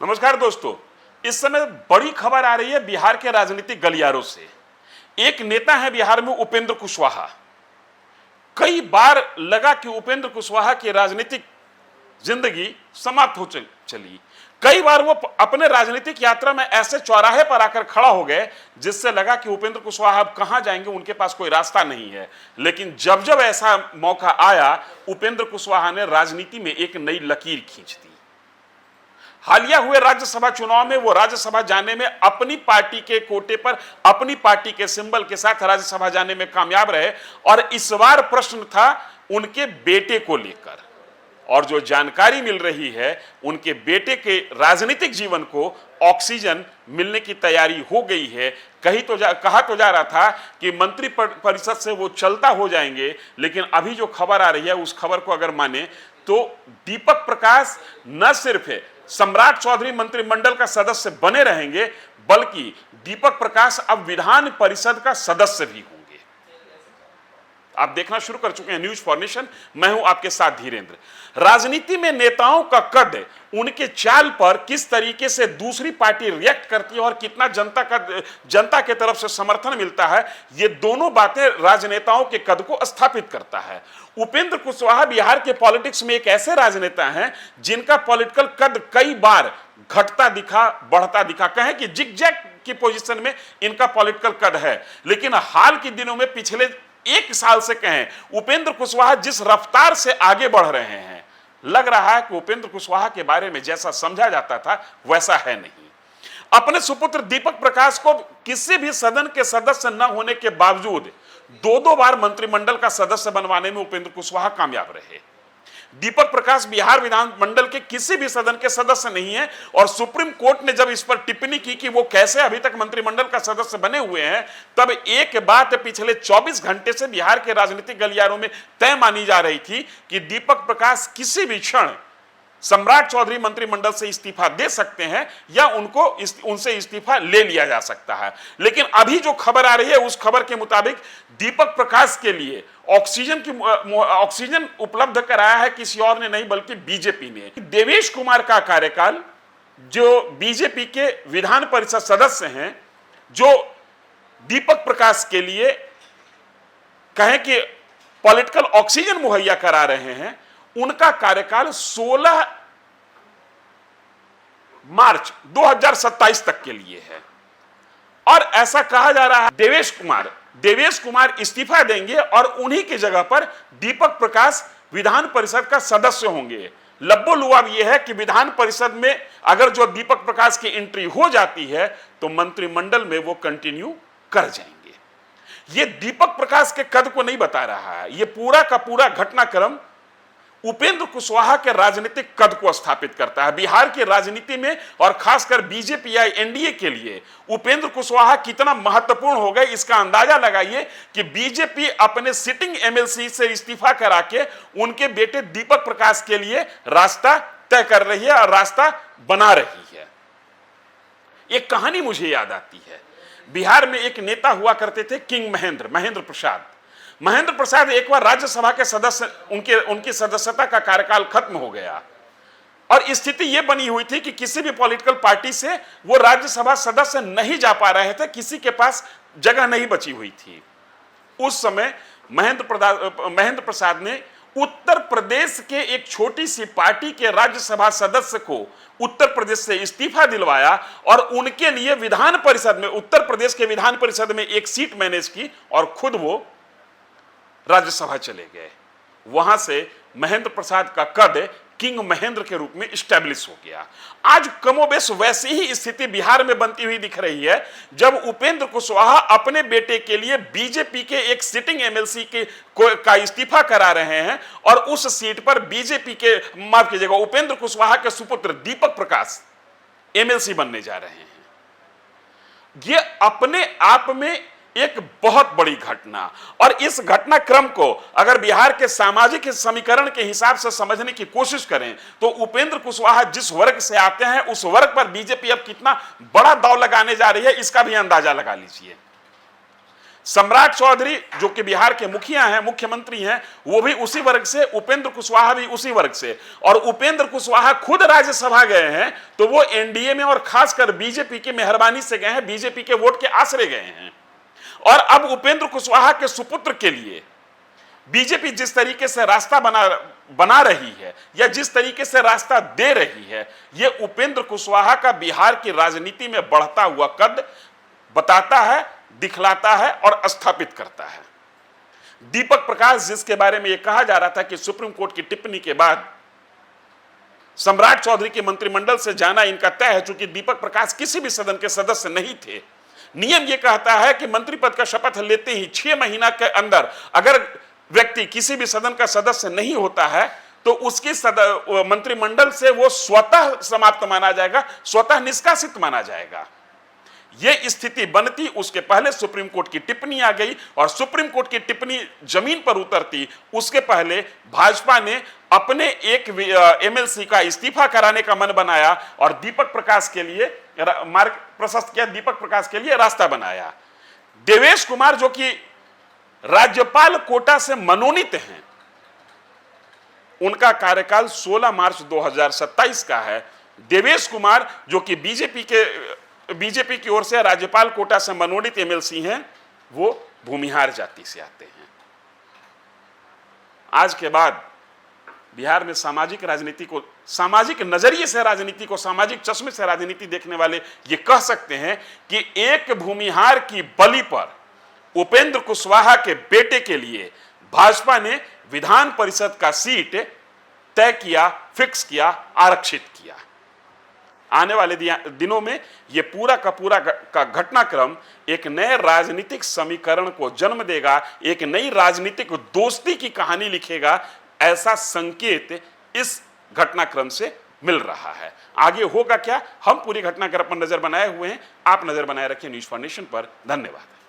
नमस्कार दोस्तों, इस समय बड़ी खबर आ रही है बिहार के राजनीतिक गलियारों से। एक नेता है बिहार में, उपेंद्र कुशवाहा। कई बार लगा कि उपेंद्र कुशवाहा की राजनीतिक जिंदगी समाप्त हो चली। कई बार वो अपने राजनीतिक यात्रा में ऐसे चौराहे पर आकर खड़ा हो गए जिससे लगा कि उपेंद्र कुशवाहा अब कहां जाएंगे, उनके पास कोई रास्ता नहीं है। लेकिन जब जब ऐसा मौका आया, उपेंद्र कुशवाहा ने राजनीति में एक नई लकीर खींच दी। हालिया हुए राज्यसभा चुनाव में वो राज्यसभा जाने में अपनी पार्टी के कोटे पर, अपनी पार्टी के सिंबल के साथ राज्यसभा जाने में कामयाब रहे। और इस बार प्रश्न था उनके बेटे को लेकर, और जो जानकारी मिल रही है, उनके बेटे के राजनीतिक जीवन को ऑक्सीजन मिलने की तैयारी हो गई है। कहा तो जा रहा था कि मंत्री परिषद से वो चलता हो जाएंगे, लेकिन अभी जो खबर आ रही है उस खबर को अगर माने तो दीपक प्रकाश न सिर्फ सम्राट चौधरी मंत्रिमंडल का सदस्य बने रहेंगे, बल्कि दीपक प्रकाश अब विधान परिषद का सदस्य भी होंगे। आप देखना शुरू कर चुके हैं न्यूज फॉर नेशन। मैं हूं आपके साथ धीरेन्द्र। राजनीति में नेताओं का कद, उनके चाल पर किस तरीके से दूसरी पार्टी रिएक्ट करती है और कितना जनता के तरफ से समर्थन मिलता है, ये दोनों बातें राजनेताओं के कद को स्थापित करता है। उपेंद्र कुशवाहा बिहार के पॉलिटिक्स में एक ऐसे राजनेता हैं जिनका पॉलिटिकल कद कई बार घटता दिखा, बढ़ता दिखा। कहें कि जिगजैग की पोजीशन में इनका पॉलिटिकल कद है, लेकिन हाल के दिनों में, पिछले एक साल से कहें, उपेंद्र कुशवाहा जिस रफ्तार से आगे बढ़ रहे हैं, लग रहा है कि उपेंद्र कुशवाहा के बारे में जैसा समझा जाता था वैसा है नहीं। अपने सुपुत्र दीपक प्रकाश को किसी भी सदन के सदस्य न होने के बावजूद दो बार मंत्रिमंडल का सदस्य बनवाने में उपेंद्र कुशवाहा कामयाब रहे। दीपक प्रकाश बिहार विधानमंडल के किसी भी सदन के सदस्य नहीं है, और सुप्रीम कोर्ट ने जब इस पर टिप्पणी की कि वो कैसे अभी तक मंत्रिमंडल का सदस्य बने हुए हैं, तब एक बात पिछले 24 घंटे से बिहार के राजनीतिक गलियारों में तय मानी जा रही थी कि दीपक प्रकाश किसी भी क्षण सम्राट चौधरी मंत्रिमंडल से इस्तीफा दे सकते हैं या उनसे इस्तीफा ले लिया जा सकता है। लेकिन अभी जो खबर आ रही है, उस खबर के मुताबिक दीपक प्रकाश के लिए ऑक्सीजन उपलब्ध कराया है किसी और ने नहीं, बल्कि बीजेपी ने। देवेश कुमार का कार्यकाल, जो बीजेपी के विधान परिषद सदस्य हैं, जो दीपक प्रकाश के लिए कहें कि पॉलिटिकल ऑक्सीजन मुहैया करा रहे हैं, उनका कार्यकाल 16 मार्च 2027 तक के लिए है। और ऐसा कहा जा रहा है देवेश कुमार इस्तीफा देंगे और उन्हीं की जगह पर दीपक प्रकाश विधान परिषद का सदस्य होंगे। लब्बो लुआब यह है कि विधान परिषद में अगर जो दीपक प्रकाश की एंट्री हो जाती है तो मंत्रिमंडल में वो कंटिन्यू कर जाएंगे। ये दीपक प्रकाश के कद को नहीं बता रहा है, ये पूरा का पूरा घटनाक्रम उपेंद्र कुशवाहा के राजनीतिक कद को स्थापित करता है। बिहार की राजनीति में और खासकर बीजेपी या एनडीए के लिए उपेंद्र कुशवाहा कितना महत्वपूर्ण हो गए, इसका अंदाजा लगाइए कि बीजेपी अपने सिटिंग एमएलसी से इस्तीफा करा के उनके बेटे दीपक प्रकाश के लिए रास्ता तय कर रही है और रास्ता बना रही है। एक कहानी मुझे याद आती है। बिहार में एक नेता हुआ करते थे, किंग महेंद्र प्रसाद एक बार राज्यसभा के सदस्य, उनकी सदस्यता का कार्यकाल खत्म हो गया और स्थिति यह बनी हुई थी कि किसी भी पॉलिटिकल पार्टी से वो राज्यसभा सदस्य नहीं जा पा रहे थे, किसी के पास जगह नहीं बची हुई थी। उस समय महेंद्र प्रसाद ने उत्तर प्रदेश के एक छोटी सी पार्टी के राज्यसभा सदस्य को उत्तर प्रदेश से इस्तीफा दिलवाया और उनके लिए विधान परिषद में, उत्तर प्रदेश के विधान परिषद में एक सीट मैनेज की और खुद वो राज्यसभा चले गए। वहां से महेंद्र प्रसाद का कद किंग महेंद्र के रूप में स्टैब्लिश हो गया। आज कमोबेश वैसी ही स्थिति बिहार में बनती हुई दिख रही है, जब उपेंद्र कुशवाहा अपने बेटे के लिए बीजेपी के एक सिटिंग एमएलसी का इस्तीफा करा रहे हैं और उस सीट पर बीजेपी के, माफ कीजिएगा, उपेंद्र कुशवाहा के सुपुत्र दीपक प्रकाश एमएलसी बनने जा रहे हैं। ये अपने आप में एक बहुत बड़ी घटना, और इस घटनाक्रम को अगर बिहार के सामाजिक समीकरण के हिसाब से समझने की कोशिश करें तो उपेंद्र कुशवाहा जिस वर्ग से आते हैं उस वर्ग पर बीजेपी अब कितना बड़ा दांव लगाने जा रही है, इसका भी अंदाजा लगा लीजिए। सम्राट चौधरी जो कि बिहार के मुखिया हैं, मुख्यमंत्री हैं, वो भी उसी वर्ग से, उपेंद्र कुशवाहा भी उसी वर्ग से। और उपेंद्र कुशवाहा खुद राज्यसभा गए हैं तो वो एनडीए में और खासकर बीजेपी की मेहरबानी से गए हैं, बीजेपी के वोट के आसरे गए हैं। और अब उपेंद्र कुशवाहा के सुपुत्र के लिए बीजेपी जिस तरीके से रास्ता बना रही है या जिस तरीके से रास्ता दे रही है, यह उपेंद्र कुशवाहा का बिहार की राजनीति में बढ़ता हुआ कद बताता है, दिखलाता है और स्थापित करता है। दीपक प्रकाश, जिसके बारे में यह कहा जा रहा था कि सुप्रीम कोर्ट की टिप्पणी के बाद सम्राट चौधरी के मंत्रिमंडल से जाना इनका तय है, चूंकि दीपक प्रकाश किसी भी सदन के सदस्य नहीं थे। नियम यह कहता है कि मंत्री पद का शपथ लेते ही 6 महीना के अंदर अगर व्यक्ति किसी भी सदन का सदस्य नहीं होता है तो उसकी मंत्रिमंडल से वो स्वतः समाप्त माना जाएगा, स्वतः निष्कासित माना जाएगा। यह स्थिति बनती उसके पहले सुप्रीम कोर्ट की टिप्पणी आ गई, और सुप्रीम कोर्ट की टिप्पणी जमीन पर उतरती उसके पहले भाजपा ने अपने एक एमएलसी का इस्तीफा कराने का मन बनाया और दीपक प्रकाश के लिए मार्ग प्रशस्त किया, दीपक प्रकाश के लिए रास्ता बनाया। देवेश कुमार जो कि राज्यपाल कोटा से मनोनीत हैं, उनका कार्यकाल 16 मार्च 2027 का है। देवेश कुमार जो कि बीजेपी की ओर से राज्यपाल कोटा से मनोनीत एमएलसी हैं, वो भूमिहार जाति से आते हैं। आज के बाद बिहार में सामाजिक राजनीति को, सामाजिक नजरिए से राजनीति को, सामाजिक चश्मे से राजनीति देखने वाले ये कह सकते हैं कि एक भूमिहार की बलि पर उपेंद्र कुशवाहा के बेटे के लिए भाजपा ने विधान परिषद का सीट तय किया, फिक्स किया, आरक्षित किया। आने वाले दिनों में यह पूरा का पूरा का घटनाक्रम एक नए राजनीतिक समीकरण को जन्म देगा, एक नई राजनीतिक दोस्ती की कहानी लिखेगा, ऐसा संकेत इस घटनाक्रम से मिल रहा है। आगे होगा क्या, हम पूरी घटनाक्रम पर नजर बनाए हुए हैं। आप नजर बनाए रखिए न्यूज़ फॉर नेशन पर। धन्यवाद।